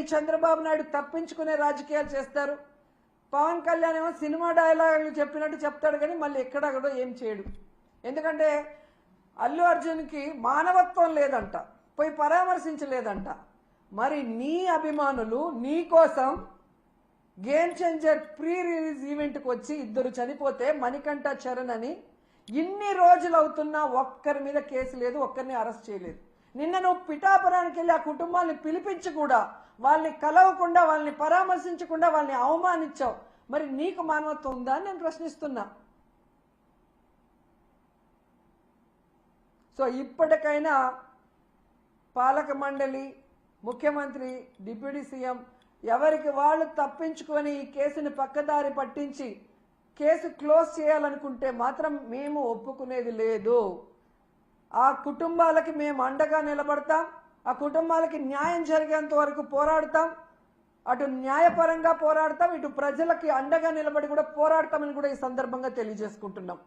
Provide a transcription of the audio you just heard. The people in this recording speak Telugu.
ఈ చంద్రబాబు నాయుడు తప్పించుకునే రాజకీయాలు చేస్తారు. పవన్ కళ్యాణ్ ఏమో సినిమా డైలాగులు చెప్పినట్టు చెప్తాడు కానీ మళ్ళీ ఎక్కడక్కడ ఏం చేయడు. ఎందుకంటే అల్లు అర్జున్కి మానవత్వం లేదంట, పోయి పరామర్శించలేదంట. మరి నీ అభిమానులు నీ కోసం గేమ్ చేంజర్ ప్రీ రిలీజ్ ఈవెంట్కి వచ్చి 2 చనిపోతే మణికంఠ చరణ్ అని ఇన్ని రోజులు అవుతున్నా ఒక్కరి మీద కేసు లేదు, ఒక్కరిని అరెస్ట్ చేయలేదు. నిన్న నువ్వు పిఠాపురానికి వెళ్ళి ఆ కుటుంబాన్ని పిలిపించి కూడా వాళ్ళని కలవకుండా, వాళ్ళని పరామర్శించకుండా వాళ్ళని అవమానించావు. మరి నీకు మానవత్వం ఉందా అని నేను ప్రశ్నిస్తున్నా. సో ఇప్పటికైనా పాలక మండలి, ముఖ్యమంత్రి, డిప్యూటీ సీఎం ఎవరికి వాళ్ళు తప్పించుకొని ఈ కేసుని పక్కదారి పట్టించి కేసు క్లోజ్ చేయాలనుకుంటే మాత్రం మేము ఒప్పుకునేది లేదు. ఆ కుటుంబాలకి మేము అండగా నిలబడతాం, ఆ కుటుంబాలకి న్యాయం జరిగేంత వరకు పోరాడతాం. అటు న్యాయపరంగా పోరాడతాం, ఇటు ప్రజలకి అండగా నిలబడి కూడా పోరాడతామని కూడా ఈ సందర్భంగా తెలియజేసుకుంటున్నాం.